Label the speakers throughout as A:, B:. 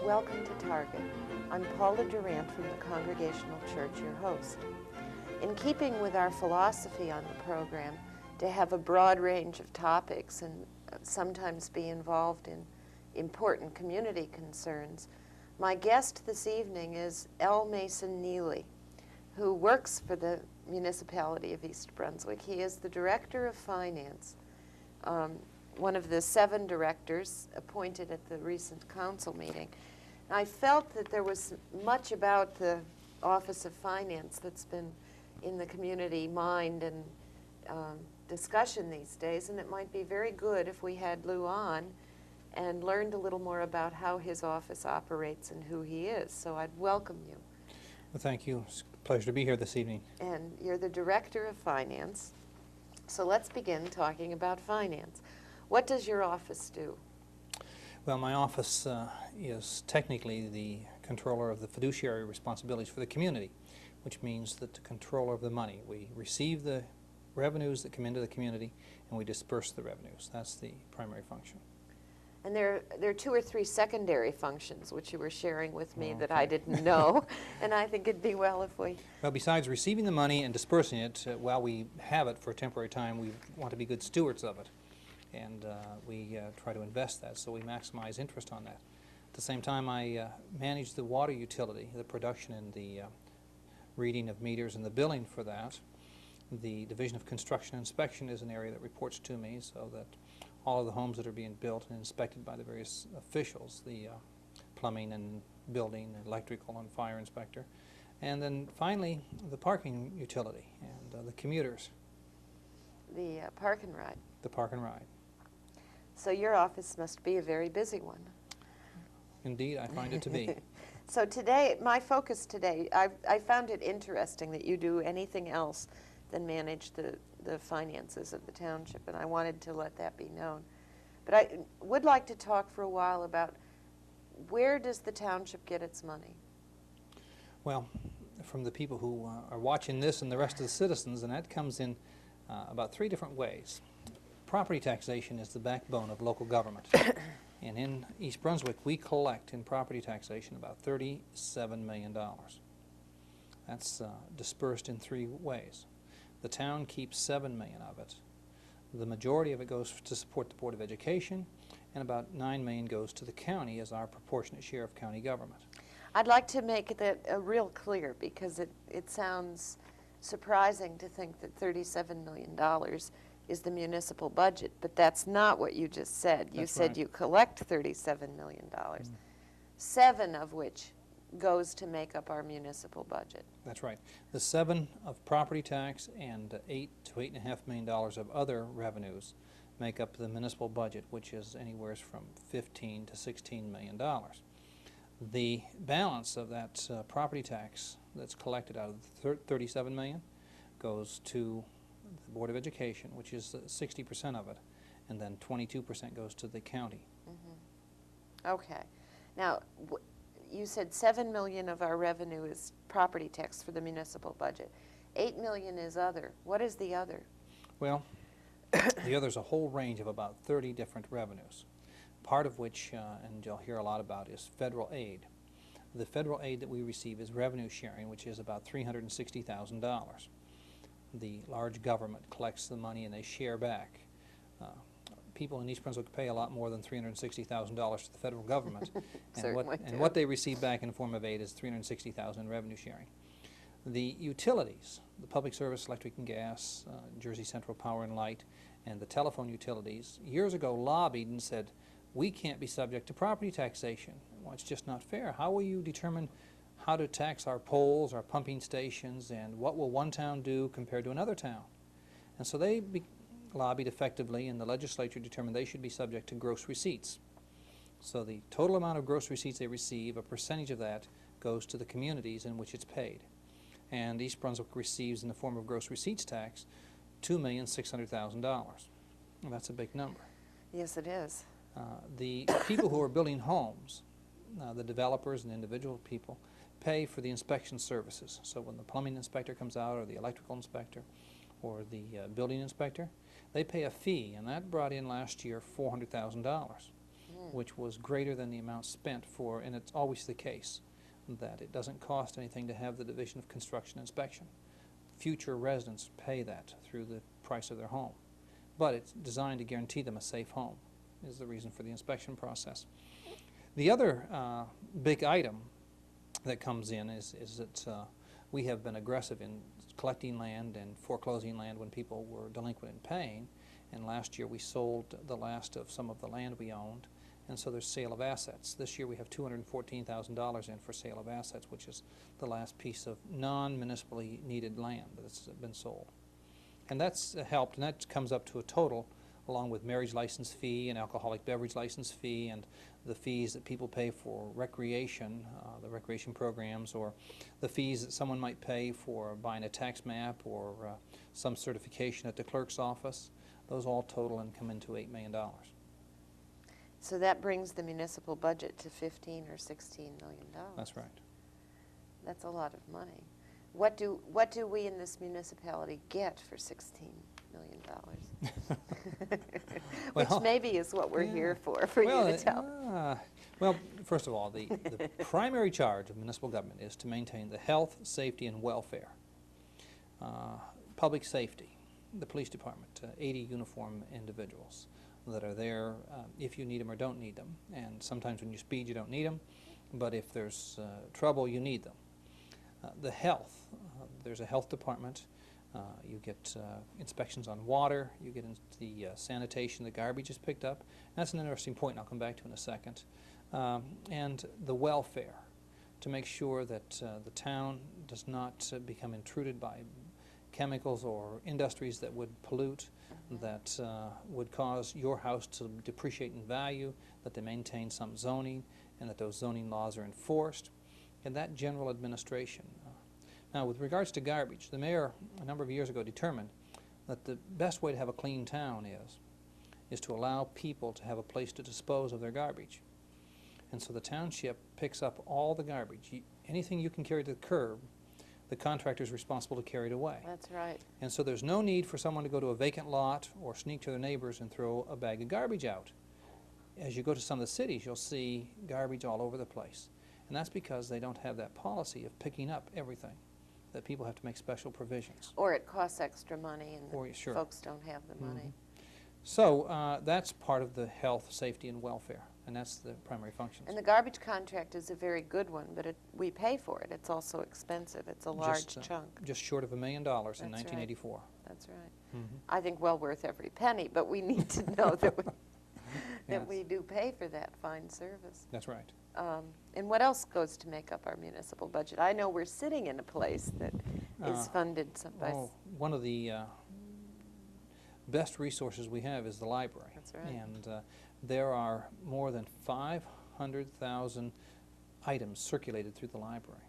A: Welcome to Target. I'm Paula Durant from the Congregational Church, your host. In keeping with our philosophy on the program to have a broad range of topics and sometimes be involved in important community concerns, my guest this evening is L Mason Neely, who works for the municipality of East Brunswick. He is the Director of Finance, one of the 7 directors appointed at the recent council meeting. I felt that there was much about the Office of Finance that's been in the community mind and discussion these days, and it might be very good if we had Lou on and learned a little more about how his office operates and who he is. So I'd welcome you.
B: Well, thank you. It's a pleasure to be here this evening.
A: And you're the Director of Finance. So let's begin talking about finance. What does your office do?
B: Well, my office is technically the controller of the fiduciary responsibilities for the community, which means that the controller of the money. We receive the revenues that come into the community and we disperse the revenues. That's the primary function.
A: And there are 2 or 3 secondary functions which you were sharing with me that I didn't know, and I think it'd be well if we...
B: Well, besides receiving the money and dispersing it, while we have it for a temporary time, we want to be good stewards of it. And we try to invest that, so we maximize interest on that. At the same time, I manage the water utility, the production and the reading of meters and the billing for that. The Division of Construction and Inspection is an area that reports to me, so that all of the homes that are being built and inspected by the various officials, the plumbing and building, electrical and fire inspector, and then finally the parking utility and the commuters.
A: The park and ride.
B: The park and ride.
A: So your office must be a very busy one.
B: Indeed, I find it to be.
A: So today, my focus today, I found it interesting that you do anything else than manage the finances of the township, and I wanted to let that be known. But I would like to talk for a while about where does the township get its money?
B: Well, from the people who are watching this and the rest of the citizens, and that comes in about 3 different ways. Property taxation is the backbone of local government. And in East Brunswick, we collect in property taxation about $37 million. That's dispersed in 3 ways. The town keeps $7 million of it. The majority of it goes to support the Board of Education, and about $9 million goes to the county as our proportionate share of county government.
A: I'd like to make that real clear, because it sounds surprising to think that $37 million is the municipal budget, but that's not what you just said. You said right. You collect $37 million, 7 of which goes to make up our municipal budget.
B: That's right. The 7 of property tax and $8 to $8.5 million of other revenues make up the municipal budget, which is anywhere from $15 to $16 million. The balance of that property tax that's collected out of the $37 million goes to the Board of Education, which is 60% of it, and then 22% goes to the county.
A: Mm-hmm. Okay. Now, you said $7 million of our revenue is property tax for the municipal budget. $8 million is other. What is the other?
B: Well, the other is a whole range of about 30 different revenues, part of which, and you'll hear a lot about, is federal aid. The federal aid that we receive is revenue sharing, which is about $360,000. The large government collects the money and they share back. People in East Brunswick pay a lot more than $360,000 to the federal government, and what they receive back in the form of aid is $360,000 in revenue sharing. The utilities, the public service, electric and gas, Jersey Central Power and Light, and the telephone utilities, years ago lobbied and said, we can't be subject to property taxation. Well, it's just not fair. How will you determine how to tax our poles, our pumping stations, and what will one town do compared to another town? And so they lobbied effectively, and the legislature determined they should be subject to gross receipts. So the total amount of gross receipts they receive, a percentage of that goes to the communities in which it's paid. And East Brunswick receives, in the form of gross receipts tax, $2,600,000. Well, that's a big number.
A: Yes, it is.
B: The people who are building homes, the developers and individual people, pay for the inspection services. So when the plumbing inspector comes out, or the electrical inspector, or the building inspector, they pay a fee, and that brought in last year $400,000. which was greater than the amount spent for, and it's always the case, that it doesn't cost anything to have the Division of Construction Inspection. Future residents pay that through the price of their home. But it's designed to guarantee them a safe home, is the reason for the inspection process. The other big item that comes in is that we have been aggressive in collecting land and foreclosing land when people were delinquent in paying. And last year we sold the last of some of the land we owned, and so there's sale of assets. This year we have $214,000 in for sale of assets, which is the last piece of non-municipally needed land that's been sold. And that's helped, and that comes up to a total, along with marriage license fee and alcoholic beverage license fee and the fees that people pay for recreation, the recreation programs, or the fees that someone might pay for buying a tax map or some certification at the clerk's office. Those all total and come into $8 million.
A: So that brings the municipal budget to $15 or $16 million.
B: That's right. That's
A: a lot of money. What do we in this municipality get for $16 million? Which maybe is what we're here for you to tell.
B: Well, first of all, the primary charge of municipal government is to maintain the health, safety, and welfare. Public safety, the police department, 80 uniformed individuals that are there if you need them or don't need them. And sometimes when you speed, you don't need them, but if there's trouble, you need them. The health, there's a health department. You get inspections on water, you get into the sanitation, the garbage is picked up. That's an interesting point, and I'll come back to in a second. And the welfare, to make sure that the town does not become intruded by chemicals or industries that would pollute, that would cause your house to depreciate in value, that they maintain some zoning, and that those zoning laws are enforced, and that general administration. Now, with regards to garbage, the mayor a number of years ago determined that the best way to have a clean town is to allow people to have a place to dispose of their garbage. And so the township picks up all the garbage. Anything you can carry to the curb, the contractor is responsible to carry it away.
A: That's right.
B: And so there's no need for someone to go to a vacant lot or sneak to their neighbors and throw a bag of garbage out. As you go to some of the cities, you'll see garbage all over the place. And that's because they don't have that policy of picking up everything, that people have to make special provisions.
A: Or it costs extra money and
B: Sure.
A: folks don't have the money.
B: So that's part of the health, safety, and welfare, and that's the primary functions.
A: And the garbage contract is a very good one, but we pay for it. It's also expensive. It's a large chunk.
B: Just short of $1 million in 1984.
A: That's right. I think well worth every penny, but we need to know that we do pay for that fine service.
B: That's right.
A: And what else goes to make up our municipal budget? I know we're sitting in a place that is funded by...
B: One of the best resources we have is the library.
A: That's right.
B: And there are more than 500,000 items circulated through the library.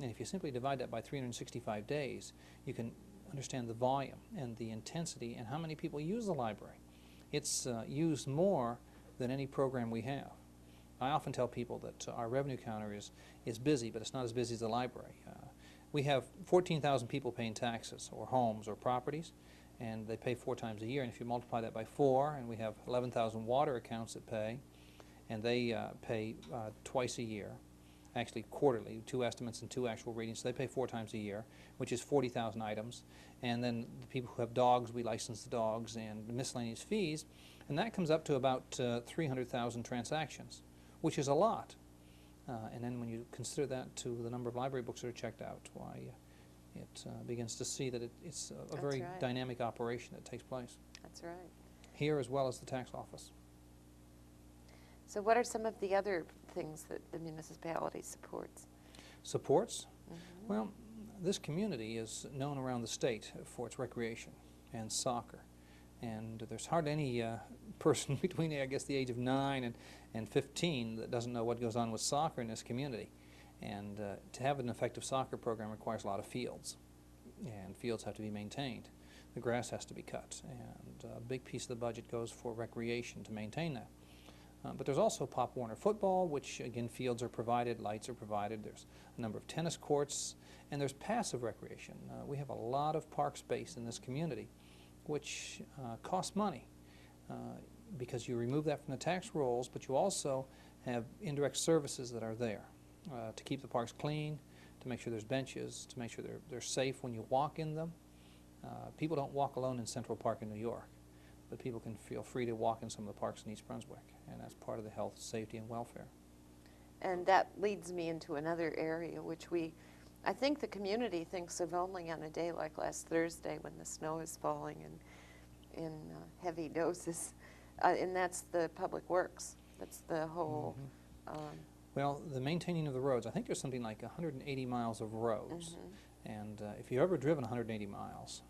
B: And if you simply divide that by 365 days, you can understand the volume and the intensity and how many people use the library. It's used more than any program we have. I often tell people that our revenue counter is busy, but it's not as busy as the library. We have 14,000 people paying taxes or homes or properties, and they pay 4 times a year. And if you multiply that by 4, and we have 11,000 water accounts that pay, and they pay twice a year, actually quarterly, 2 estimates and 2 actual readings, so they pay 4 times a year, which is 40,000 items. And then the people who have dogs, we license the dogs, and the miscellaneous fees, and that comes up to about 300,000 transactions, which is a lot. And then when you consider that to the number of library books that are checked out, why, it begins to see that it's a very dynamic operation that takes place.
A: That's right.
B: Here as well as the tax office.
A: So what are some of the other things that the municipality supports?
B: Supports? Well, this community is known around the state for its recreation and soccer. And there's hardly any person between, I guess, the age of 9 and 15 that doesn't know what goes on with soccer in this community. And to have an effective soccer program requires a lot of fields, and fields have to be maintained. The grass has to be cut, and a big piece of the budget goes for recreation to maintain that. But there's also Pop Warner football, which again, fields are provided, lights are provided. There's a number of tennis courts, and there's passive recreation. We have a lot of park space in this community, which costs money. because you remove that from the tax rolls, but you also have indirect services that are there to keep the parks clean, to make sure there's benches, to make sure they're safe when you walk in them. People don't walk alone in Central Park in New York, but people can feel free to walk in some of the parks in East Brunswick, and that's part of the health, safety, and welfare. And
A: that leads me into another area which I think the community thinks of only on a day like last Thursday when the snow is falling in heavy doses, and that's the public works. That's the whole...
B: Well, the maintaining of the roads, I think there's something like 180 miles of roads, and if you've ever driven 180 miles,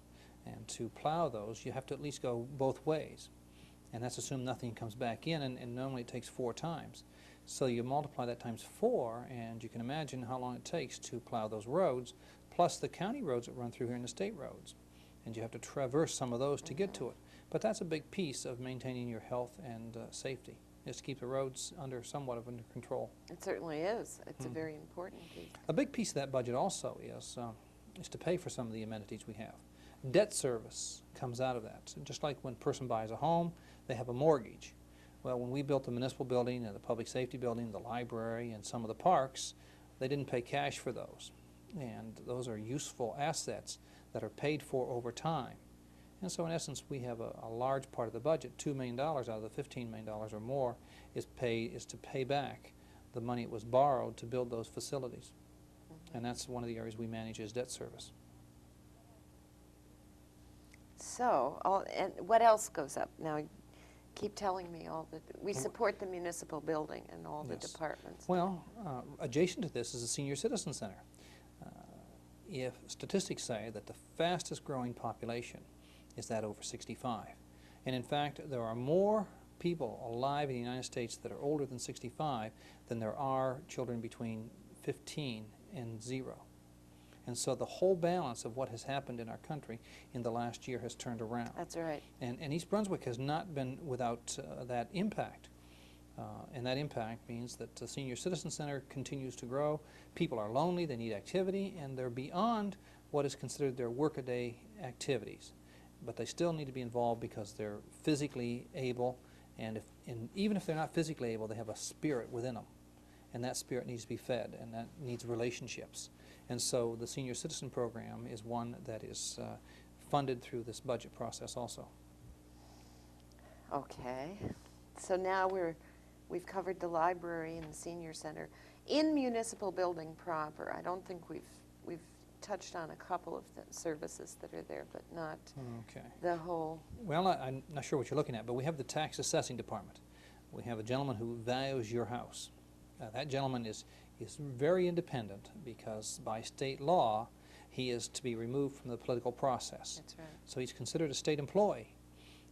B: and to plow those, you have to at least go both ways, and that's assumed nothing comes back in, and normally it takes 4 times. So you multiply that times 4, and you can imagine how long it takes to plow those roads, plus the county roads that run through here and the state roads. And you have to traverse some of those to get to it. But that's a big piece of maintaining your health and safety, is to keep the roads somewhat under control.
A: It certainly is. It's a very important piece.
B: A big piece of that budget also is to pay for some of the amenities we have. Debt service comes out of that. Just like when a person buys a home, they have a mortgage. Well, when we built the municipal building and the public safety building, the library, and some of the parks, they didn't pay cash for those. And those are useful assets that are paid for over time. And so in essence, we have a large part of the budget, $2 million out of the $15 million or more, is to pay back the money it was borrowed to build those facilities. And that's one of the areas we manage as debt service.
A: So, and what else goes up? Now, keep telling me we support the municipal building and all the departments.
B: Well, adjacent to this is the Senior Citizen Center. If statistics say that the fastest growing population is that over 65. And in fact, there are more people alive in the United States that are older than 65 than there are children between 15 and 0. And so the whole balance of what has happened in our country in the last year has turned around.
A: That's right.
B: And East Brunswick has not been without that impact. And that impact means that the Senior Citizen Center continues to grow. People are lonely, they need activity, and they're beyond what is considered their workaday activities. But they still need to be involved because they're physically able, and even if they're not physically able, they have a spirit within them. And that spirit needs to be fed, and that needs relationships. And so the Senior Citizen Program is one that is funded through this budget process also.
A: Okay. So now we've covered the library and the senior center. In municipal building proper, I don't think we've touched on a couple of the services that are there, but not the whole.
B: Well, I'm not sure what you're looking at, but we have the tax assessing department. We have a gentleman who values your house. That gentleman is very independent because by state law he is to be removed from the political process.
A: That's right.
B: So he's considered a state employee.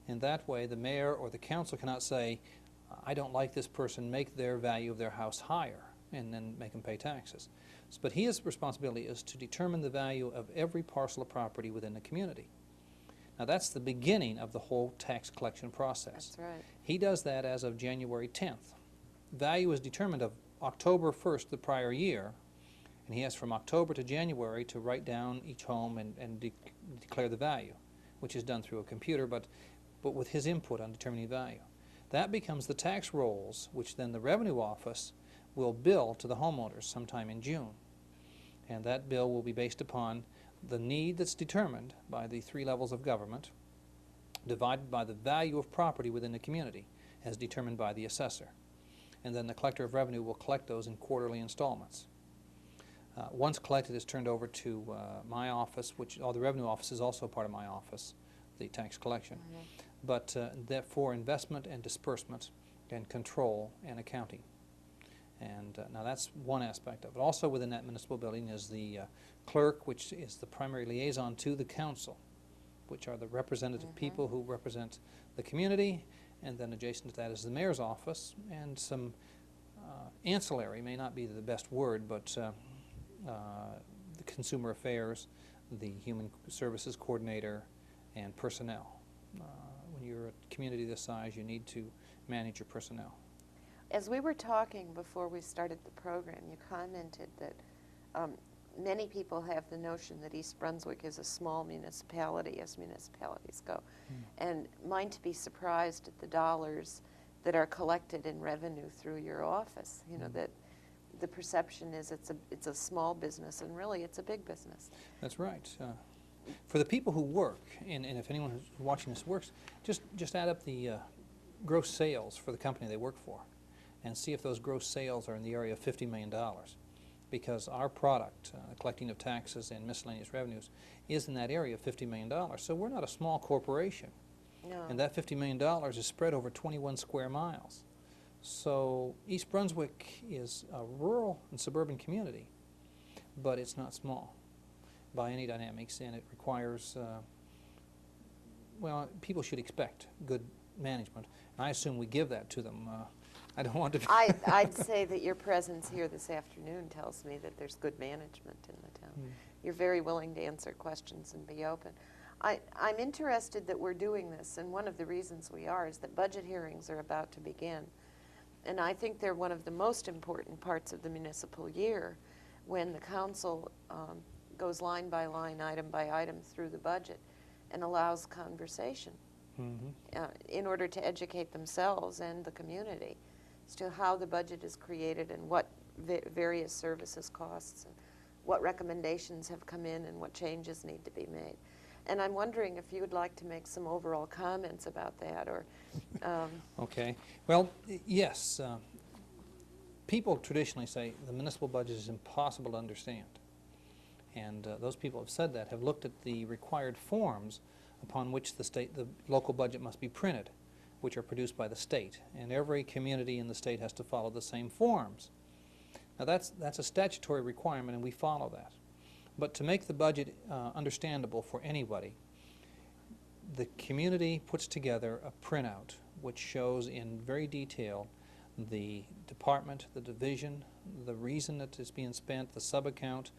B: In that way, the mayor or the council cannot say, I don't like this person, make their value of their house higher, and then make them pay taxes. But his responsibility is to determine the value of every parcel of property within the community. Now that's the beginning of the whole tax collection process.
A: That's right.
B: He does that as of January 10th. Value is determined of October 1st the prior year, and he has from October to January to write down each home and declare the value, which is done through a computer, but with his input on determining value. That becomes the tax rolls, which then the Revenue Office will bill to the homeowners sometime in June. And that bill will be based upon the need that's determined by the 3 levels of government, divided by the value of property within the community, as determined by the assessor. And then the collector of revenue will collect those in quarterly installments. Once collected, it's turned over to my office, which the Revenue Office is also part of my office, the tax collection. But that for investment and disbursement and control and accounting. And now that's one aspect of it. Also within that municipal building is the clerk, which is the primary liaison to the council, which are the representative people who represent the community. And then adjacent to that is the mayor's office and some ancillary, may not be the best word, but the consumer affairs, the human services coordinator, and personnel. When you're a community this size, you need to manage your personnel.
A: As we were talking before we started the program, you commented that many people have the notion that East Brunswick is a small municipality as municipalities go. And mine to be surprised at the dollars that are collected in revenue through your office. You know, that the perception is it's a small business, and really it's a big business.
B: That's right. For the people who work, and if anyone who's watching this works, just add up the gross sales for the company they work for and see if those gross sales are in the area of $50 million. Because our product, collecting of taxes and miscellaneous revenues, is in that area of $50 million. So we're not a small corporation.
A: No.
B: And that $50 million is spread over 21 square miles. So East Brunswick is a rural and suburban community, but it's not small by any dynamics, and it requires, well, people should expect good management. And I assume we give that to them. I don't want to be
A: I'd say that your presence here this afternoon tells me that there's good management in the town. You're very willing to answer questions and be open. I'm interested that we're doing this, and one of the reasons we are is that budget hearings are about to begin. And I think they're one of the most important parts of the municipal year, when the council goes line by line, item by item through the budget and allows conversation in order to educate themselves and the community as to how the budget is created and what various services costs and what recommendations have come in and what changes need to be made. And I'm wondering if you would like to make some overall comments about that, or...
B: Okay. Well, yes. People traditionally say the municipal budget is impossible to understand. And those people have said that, have looked at the required forms upon which the local budget must be printed, which are produced by the state. And every community in the state has to follow the same forms. Now that's a statutory requirement, and we follow that. But to make the budget understandable for anybody, the community puts together a printout which shows in very detail the department, the division, the reason that it's being spent, the sub-account,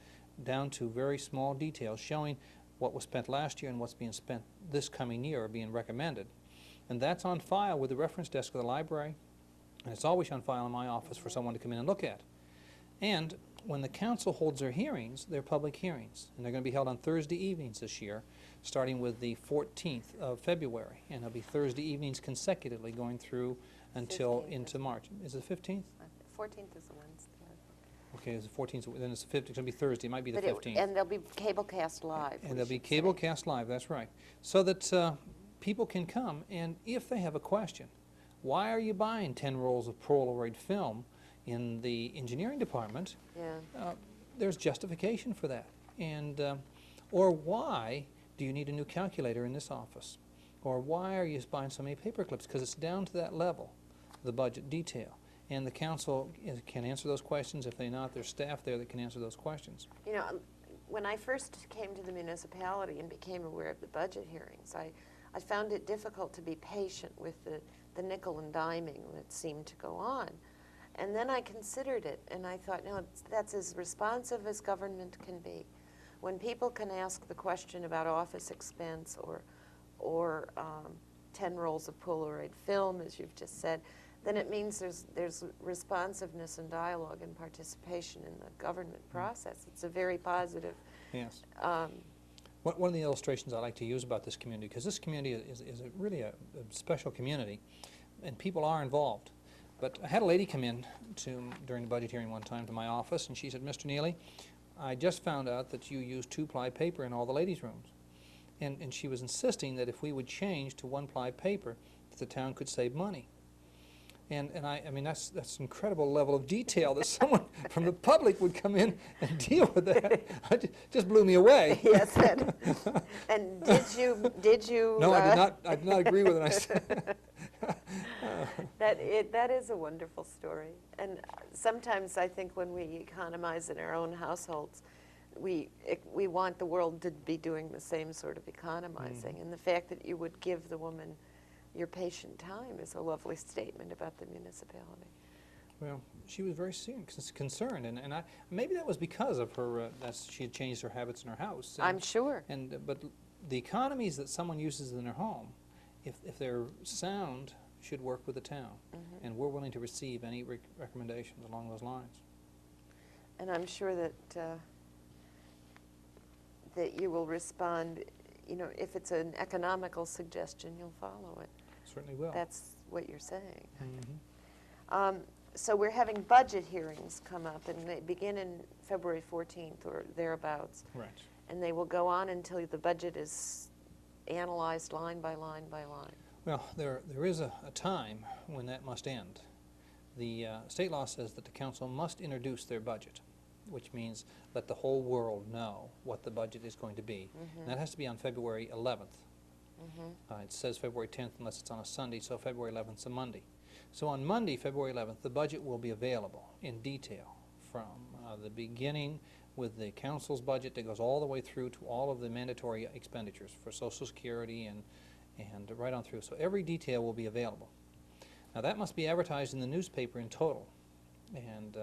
B: down to very small details showing what was spent last year and what's being spent this coming year or being recommended. And that's on file with the reference desk of the library, and it's always on file in my office for someone to come in and look at. And when the council holds their hearings, they're public hearings, and they're going to be held on Thursday evenings this year, starting with the 14th of February, and they'll be Thursday evenings consecutively going through until
A: 15th.
B: Into March. Is it the 15th?
A: 14th is the Wednesday.
B: Okay, it's the 14th, then it's the 15th, it's going to be Thursday, it might be the 15th.
A: And there'll be cable cast live.
B: And there'll be cable cast live, that's right. So that people can come, and if they have a question, why are you buying 10 rolls of Polaroid film in the engineering department?
A: Yeah.
B: There's justification for that. And or why do you need a new calculator in this office? Or why are you buying so many paper clips? Because it's down to that level, the budget detail. And the council can answer those questions. If they're not, there's staff there that can answer those questions.
A: You know, when I first came to the municipality and became aware of the budget hearings, I found it difficult to be patient with the nickel and diming that seemed to go on. And then I considered it, and I thought, no, that's as responsive as government can be. When people can ask the question about office expense or 10 rolls of Polaroid film, as you've just said, then it means there's responsiveness and dialogue and participation in the government process. It's a very positive.
B: Yes. One of the illustrations I like to use about this community, because this community is really a special community, and people are involved. But I had a lady come in during the budget hearing one time to my office, and she said, Mr. Neely, I just found out that you use 2-ply paper in all the ladies' rooms. And she was insisting that if we would change to 1-ply paper, that the town could save money. And I mean, that's an incredible level of detail that someone from the public would come in and deal with that. It just blew me away.
A: Yes, and did you?
B: No, I did not agree with it. I said
A: that is a wonderful story. And sometimes I think when we economize in our own households, we want the world to be doing the same sort of economizing. And the fact that you would give the woman your patient time is a lovely statement about the municipality.
B: Well, she was very concerned, and maybe that was because of her, she had changed her habits in her house.
A: I'm sure.
B: But the economies that someone uses in their home, if they're sound, should work with the town. And we're willing to receive any recommendations along those lines.
A: And I'm sure that that you will respond, you know, if it's an economical suggestion, you'll follow it.
B: Certainly will.
A: That's what you're saying.
B: Mhm.
A: So we're having budget hearings come up, and they begin in February 14th or thereabouts.
B: Right.
A: And they will go on until the budget is analyzed line by line by line.
B: Well, there is a time when that must end. The state law says that the council must introduce their budget, which means let the whole world know what the budget is going to be. And that has to be on February 11th. It says February 10th unless it's on a Sunday, so February 11th is a Monday. So on Monday, February 11th, the budget will be available in detail from the beginning with the council's budget that goes all the way through to all of the mandatory expenditures for Social Security and right on through. So every detail will be available. Now that must be advertised in the newspaper in total, and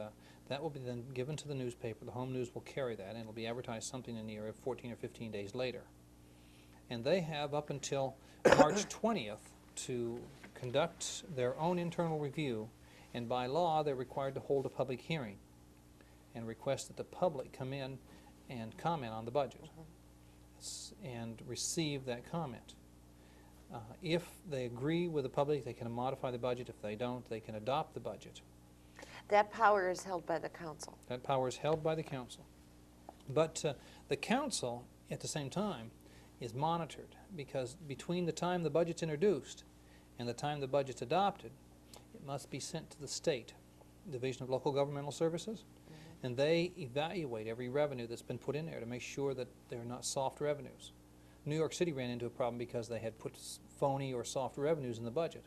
B: that will be then given to the newspaper. The home news will carry that, and it will be advertised something in the area of 14 or 15 days later. And they have up until March 20th to conduct their own internal review, and by law they're required to hold a public hearing and request that the public come in and comment on the budget and receive that comment. If they agree with the public, they can modify the budget. If they don't, they can adopt the budget.
A: That power is held by the council.
B: That power is held by the council. But the council, at the same time, is monitored, because between the time the budget's introduced and the time the budget's adopted, it must be sent to the state Division of Local Governmental Services, and they evaluate every revenue that's been put in there to make sure that they're not soft revenues. New York City ran into a problem because they had put phony or soft revenues in the budget,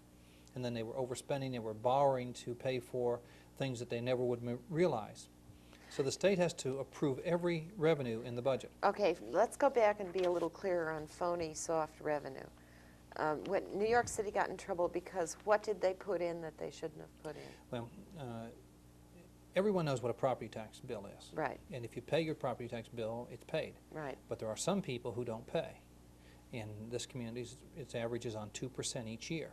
B: and then they were overspending, they were borrowing to pay for things that they never would realize. So the state has to approve every revenue in the budget.
A: Okay, let's go back and be a little clearer on phony soft revenue. When New York City got in trouble because what did they put in that they shouldn't have put in?
B: Well, everyone knows what a property tax bill is.
A: Right.
B: And if you pay your property tax bill, it's paid.
A: Right.
B: But there are some people who don't pay. In this community, its averages on 2% each year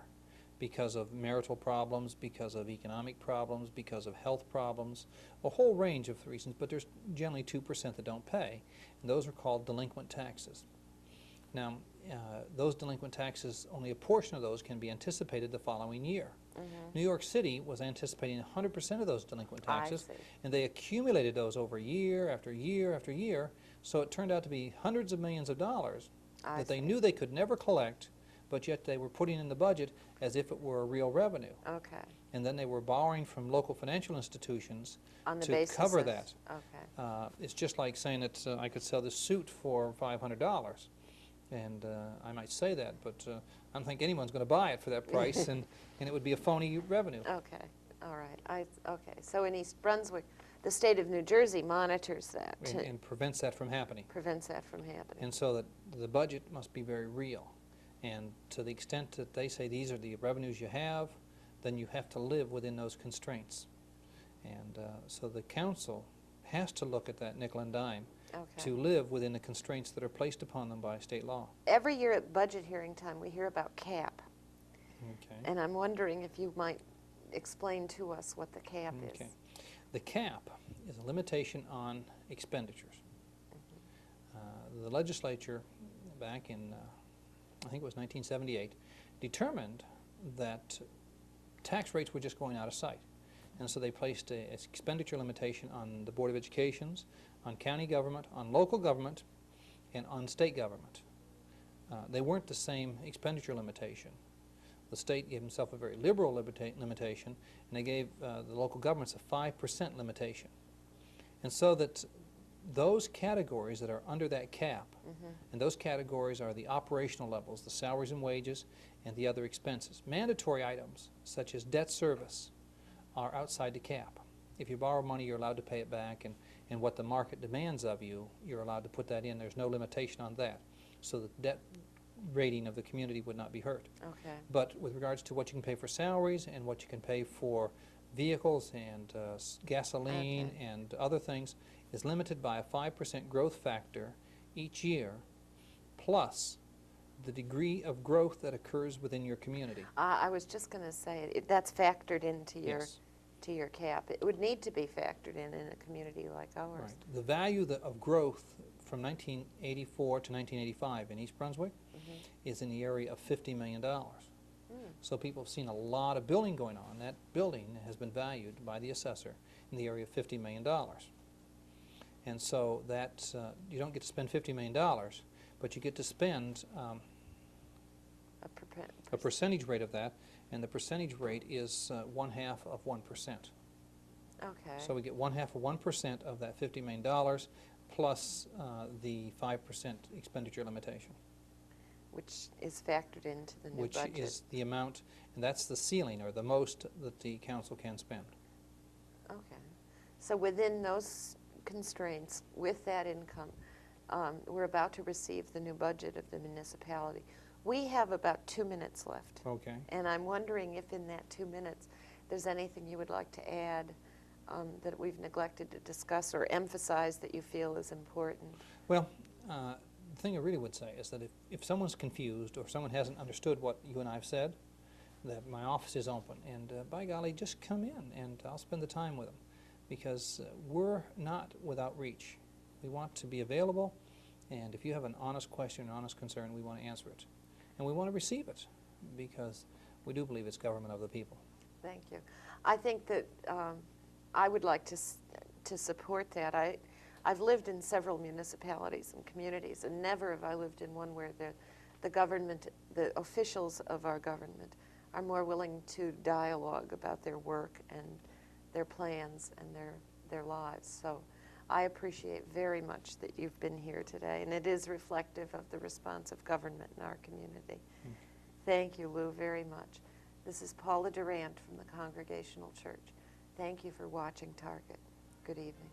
B: because of marital problems, because of economic problems, because of health problems, a whole range of reasons, but there's generally 2% that don't pay, and those are called delinquent taxes. Now, those delinquent taxes, only a portion of those can be anticipated the following year. New York City was anticipating 100% of those delinquent taxes, and they accumulated those over year after year after year, so it turned out to be hundreds of millions of dollars that they knew they could never collect, but yet they were putting in the budget as if it were a real revenue.
A: Okay.
B: And then they were borrowing from local financial institutions
A: On the
B: to
A: basis
B: cover
A: of,
B: that.
A: Okay.
B: It's just like saying that I could sell this suit for $500. And I might say that, but I don't think anyone's going to buy it for that price, and it would be a phony revenue.
A: Okay. All right. Okay. So in East Brunswick, the state of New Jersey monitors that.
B: And prevents that from happening.
A: Prevents that from happening.
B: And so that the budget must be very real. And to the extent that they say these are the revenues you have, then you have to live within those constraints. And so the council has to look at that nickel and dime to live within the constraints that are placed upon them by state law.
A: Every year at budget hearing time, we hear about CAP.
B: Okay.
A: And I'm wondering if you might explain to us what the CAP is.
B: The cap is a limitation on expenditures. The legislature back in, I think it was 1978, determined that tax rates were just going out of sight. And so they placed an expenditure limitation on the Board of Educations, on county government, on local government, and on state government. They weren't the same expenditure limitation. The state gave himself a very liberal limitation, and they gave the local governments a 5% limitation. And so that those categories that are under that cap, and those categories are the operational levels, the salaries and wages, and the other expenses. Mandatory items, such as debt service, are outside the cap. If you borrow money, you're allowed to pay it back, and what the market demands of you, you're allowed to put that in. There's no limitation on that. So the debt rating of the community would not be hurt.
A: Okay.
B: But with regards to what you can pay for salaries and what you can pay for vehicles and gasoline and other things is limited by a 5% growth factor each year, plus the degree of growth that occurs within your community.
A: I was just going to say, that's factored into your,
B: Yes.
A: to your cap. It would need to be factored in a community like ours.
B: Right. The value of growth from 1984 to 1985 in East Brunswick is in the area of $50 million. So people have seen a lot of building going on. That building has been valued by the assessor in the area of $50 million. And so that you don't get to spend $50 million, but you get to spend a percentage rate of that, and the percentage rate is 1/2 of 1%.
A: Okay.
B: So we get 1/2 of 1% of that $50 million plus the 5% expenditure limitation.
A: Which is factored into the new budget.
B: Which is the amount, and that's the ceiling, or the most that the council can spend.
A: Okay. So within those constraints, with that income, we're about to receive the new budget of the municipality. We have about 2 minutes left.
B: Okay.
A: And I'm wondering if in that 2 minutes there's anything you would like to add that we've neglected to discuss or emphasize that you feel is important.
B: Well, the thing I really would say is that if someone's confused or someone hasn't understood what you and I have said, that my office is open, and by golly, just come in and I'll spend the time with them, because we're not without reach. We want to be available, and if you have an honest question, an honest concern, we want to answer it. And we want to receive it, because we do believe it's government of the people.
A: Thank you. I think that I would like to support that. I've lived in several municipalities and communities, and never have I lived in one where the government, the officials of our government, are more willing to dialogue about their work and their plans and their lives. So I appreciate very much that you've been here today, and it is reflective of the response of government in our community. Thank you, Lou, very much. This is Paula Durant from the Congregational Church. Thank you for watching Target. Good evening.